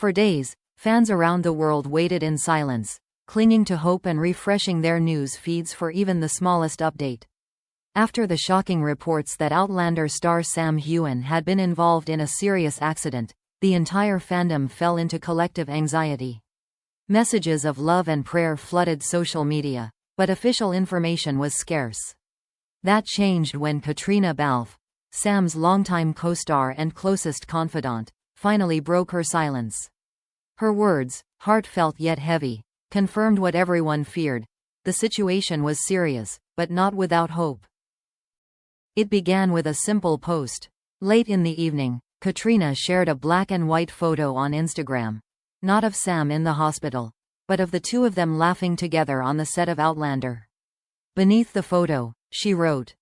For days, fans around the world waited in silence, clinging to hope and refreshing their news feeds for even the smallest update. After the shocking reports that Outlander star Sam Heughan had been involved in a serious accident, the entire fandom fell into collective anxiety. Messages of love and prayer flooded social media, but official information was scarce. That changed when Caitríona Balfe, Sam's longtime co-star and closest confidant, finally broke her silence. Her words, heartfelt yet heavy, confirmed what everyone feared: the situation was serious, but not without hope. It began with a simple post. Late in the evening, Caitríona shared a black and white photo on Instagram. Not of Sam in the hospital, but of the two of them laughing together on the set of Outlander. Beneath the photo, she wrote,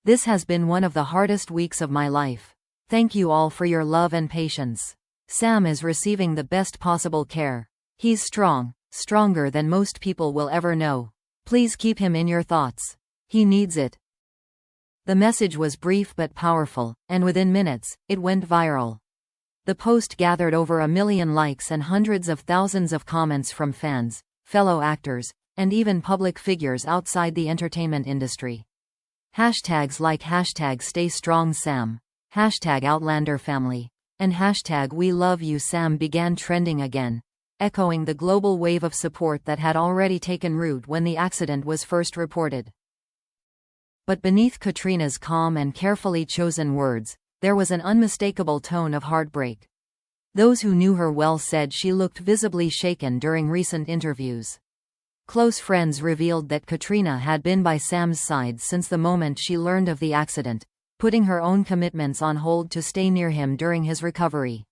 "This has been one of the hardest weeks of my life. Thank you all for your love and patience. Sam is receiving the best possible care. He's strong, stronger than most people will ever know. Please keep him in your thoughts. He needs it." The message was brief but powerful, and within minutes, it went viral. The post gathered over 1 million likes and hundreds of thousands of comments from fans, fellow actors, and even public figures outside the entertainment industry. Hashtags like #StayStrongSam, #OutlanderFamily, and #WeLoveYouSam began trending again, echoing the global wave of support that had already taken root when the accident was first reported. But beneath Caitríona's calm and carefully chosen words, there was an unmistakable tone of heartbreak. Those who knew her well said she looked visibly shaken during recent interviews. Close friends revealed that Caitríona had been by Sam's side since the moment she learned of the accident, putting her own commitments on hold to stay near him during his recovery.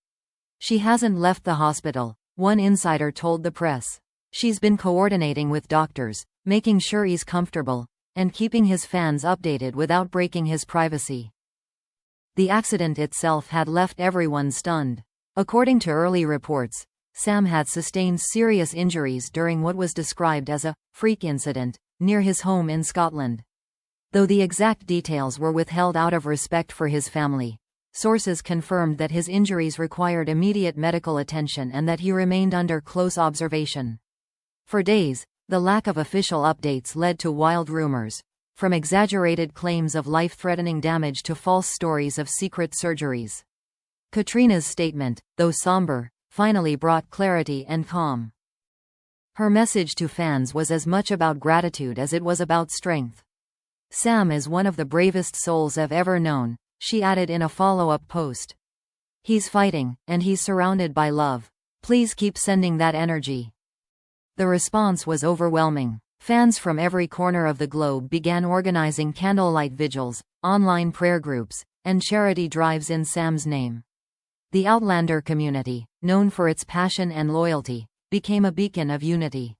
"She hasn't left the hospital," one insider told the press. "She's been coordinating with doctors, making sure he's comfortable, and keeping his fans updated without breaking his privacy." The accident itself had left everyone stunned. According to early reports, Sam had sustained serious injuries during what was described as a freak incident near his home in Scotland. Though the exact details were withheld out of respect for his family, sources confirmed that his injuries required immediate medical attention and that he remained under close observation. For days, the lack of official updates led to wild rumors, from exaggerated claims of life-threatening damage to false stories of secret surgeries. Caitríona's statement, though somber, finally brought clarity and calm. Her message to fans was as much about gratitude as it was about strength. "Sam is one of the bravest souls I've ever known," she added in a follow-up post. "He's fighting, and he's surrounded by love. Please keep sending that energy." The response was overwhelming. Fans from every corner of the globe began organizing candlelight vigils, online prayer groups, and charity drives in Sam's name. The Outlander community, known for its passion and loyalty, became a beacon of unity.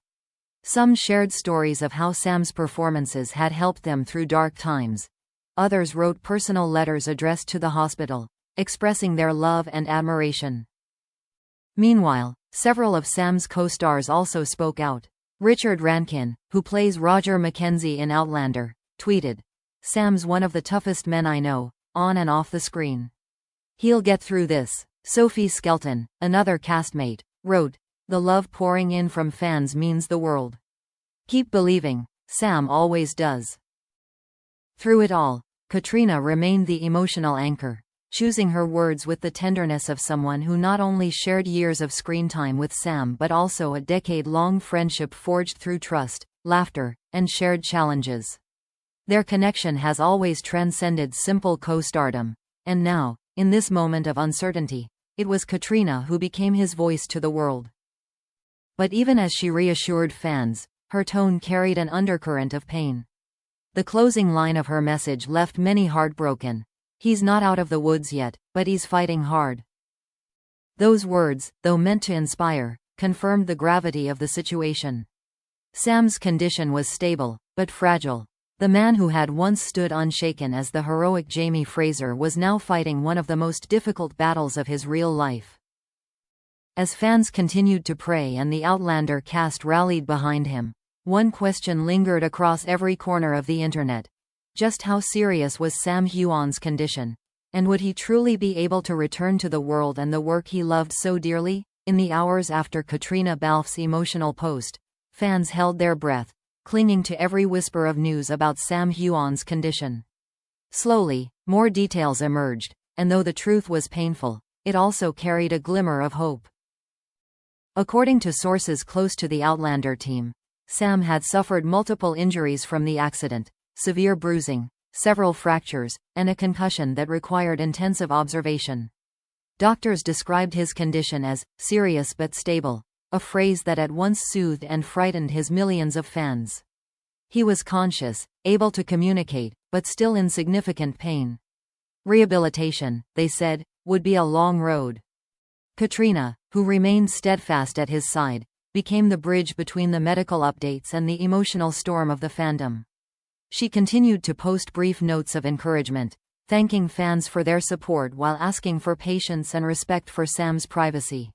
Some shared stories of how Sam's performances had helped them through dark times. Others wrote personal letters addressed to the hospital, expressing their love and admiration. Meanwhile, several of Sam's co-stars also spoke out. Richard Rankin, who plays Roger Mackenzie in Outlander, tweeted, "Sam's one of the toughest men I know, on and off the screen. He'll get through this." Sophie Skelton, another castmate, wrote, "The love pouring in from fans means the world. Keep believing, Sam always does." Through it all, Caitríona remained the emotional anchor, choosing her words with the tenderness of someone who not only shared years of screen time with Sam but also a decade-long friendship forged through trust, laughter, and shared challenges. Their connection has always transcended simple co-stardom, and now, in this moment of uncertainty, it was Caitríona who became his voice to the world. But even as she reassured fans, her tone carried an undercurrent of pain. The closing line of her message left many heartbroken. "He's not out of the woods yet, but he's fighting hard." Those words, though meant to inspire, confirmed the gravity of the situation. Sam's condition was stable, but fragile. The man who had once stood unshaken as the heroic Jamie Fraser was now fighting one of the most difficult battles of his real life. As fans continued to pray and the Outlander cast rallied behind him, one question lingered across every corner of the internet. Just how serious was Sam Heughan's condition? And would he truly be able to return to the world and the work he loved so dearly? In the hours after Caitríona Balfe's emotional post, fans held their breath, clinging to every whisper of news about Sam Heughan's condition. Slowly, more details emerged, and though the truth was painful, it also carried a glimmer of hope. According to sources close to the Outlander team, Sam had suffered multiple injuries from the accident, severe bruising, several fractures, and a concussion that required intensive observation. Doctors described his condition as serious but stable, a phrase that at once soothed and frightened his millions of fans. He was conscious, able to communicate, but still in significant pain. Rehabilitation, they said, would be a long road. Caitríona, who remained steadfast at his side, became the bridge between the medical updates and the emotional storm of the fandom. She continued to post brief notes of encouragement, thanking fans for their support while asking for patience and respect for Sam's privacy.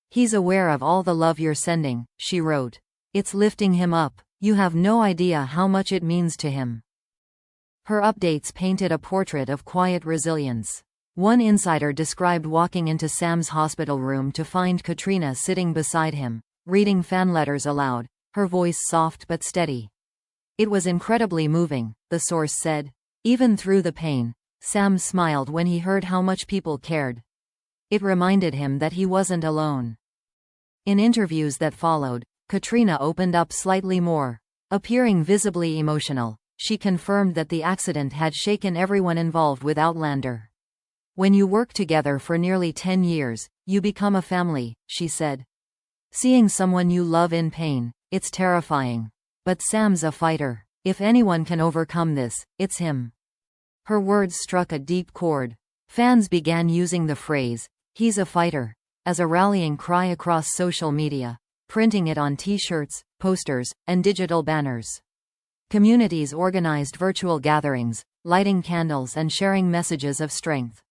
"He's aware of all the love you're sending," she wrote. "It's lifting him up. You have no idea how much it means to him." Her updates painted a portrait of quiet resilience. One insider described walking into Sam's hospital room to find Caitríona sitting beside him, reading fan letters aloud, her voice soft but steady. "It was incredibly moving," the source said. Even through the pain, Sam smiled when he heard how much people cared. It reminded him that he wasn't alone. In interviews that followed, Caitríona opened up slightly more. Appearing visibly emotional, she confirmed that the accident had shaken everyone involved with Outlander. "When you work together for nearly 10 years, you become a family," she said. "Seeing someone you love in pain, it's terrifying. But Sam's a fighter. If anyone can overcome this, it's him." Her words struck a deep chord. Fans began using the phrase, "he's a fighter," as a rallying cry across social media, printing it on t-shirts, posters, and digital banners. Communities organized virtual gatherings, lighting candles and sharing messages of strength.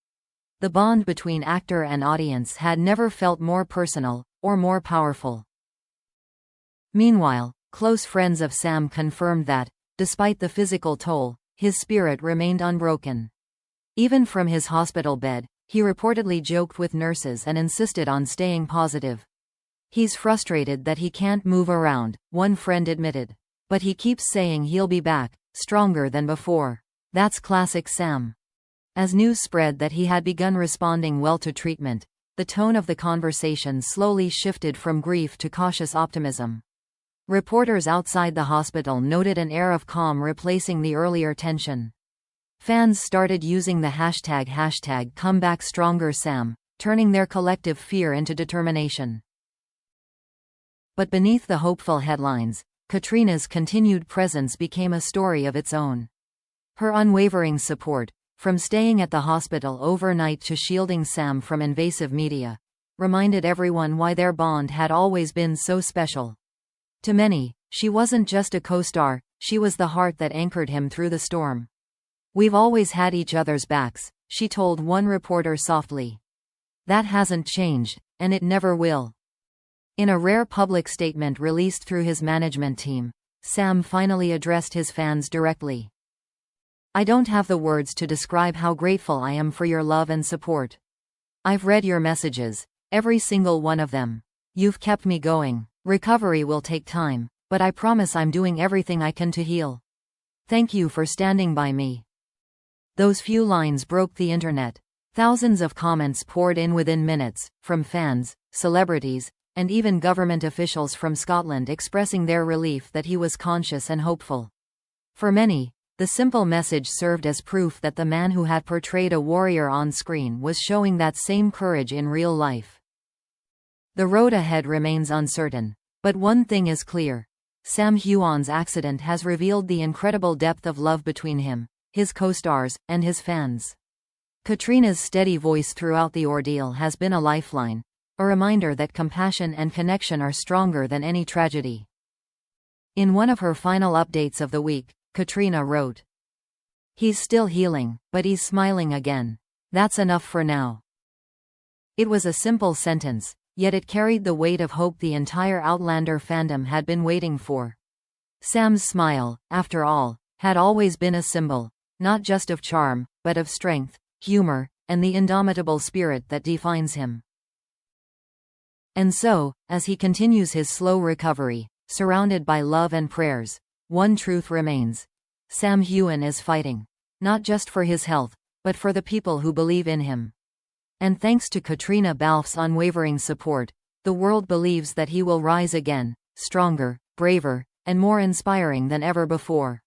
The bond between actor and audience had never felt more personal, or more powerful. Meanwhile, close friends of Sam confirmed that, despite the physical toll, his spirit remained unbroken. Even from his hospital bed, he reportedly joked with nurses and insisted on staying positive. "He's frustrated that he can't move around," one friend admitted. "But he keeps saying he'll be back, stronger than before." That's classic Sam. As news spread that he had begun responding well to treatment, the tone of the conversation slowly shifted from grief to cautious optimism. Reporters outside the hospital noted an air of calm replacing the earlier tension. Fans started using the hashtag #ComebackStrongerSam, turning their collective fear into determination. But beneath the hopeful headlines, Caitríona's continued presence became a story of its own. Her unwavering support, from staying at the hospital overnight to shielding Sam from invasive media, reminded everyone why their bond had always been so special. To many, she wasn't just a co-star, she was the heart that anchored him through the storm. "We've always had each other's backs," she told one reporter softly. "That hasn't changed, and it never will." In a rare public statement released through his management team, Sam finally addressed his fans directly. "I don't have the words to describe how grateful I am for your love and support. I've read your messages, every single one of them. You've kept me going. Recovery will take time, but I promise I'm doing everything I can to heal. Thank you for standing by me." Those few lines broke the internet. Thousands of comments poured in within minutes, from fans, celebrities, and even government officials from Scotland expressing their relief that he was conscious and hopeful. For many, the simple message served as proof that the man who had portrayed a warrior on screen was showing that same courage in real life. The road ahead remains uncertain, but one thing is clear. Sam Heughan's accident has revealed the incredible depth of love between him, his co-stars, and his fans. Caitríona's steady voice throughout the ordeal has been a lifeline, a reminder that compassion and connection are stronger than any tragedy. In one of her final updates of the week, Caitríona wrote, "He's still healing, but he's smiling again. That's enough for now." It was a simple sentence, yet it carried the weight of hope the entire Outlander fandom had been waiting for. Sam's smile, after all, had always been a symbol, not just of charm, but of strength, humor, and the indomitable spirit that defines him. And so, as he continues his slow recovery, surrounded by love and prayers, one truth remains. Sam Heughan is fighting. Not just for his health, but for the people who believe in him. And thanks to Caitríona Balfe's unwavering support, the world believes that he will rise again, stronger, braver, and more inspiring than ever before.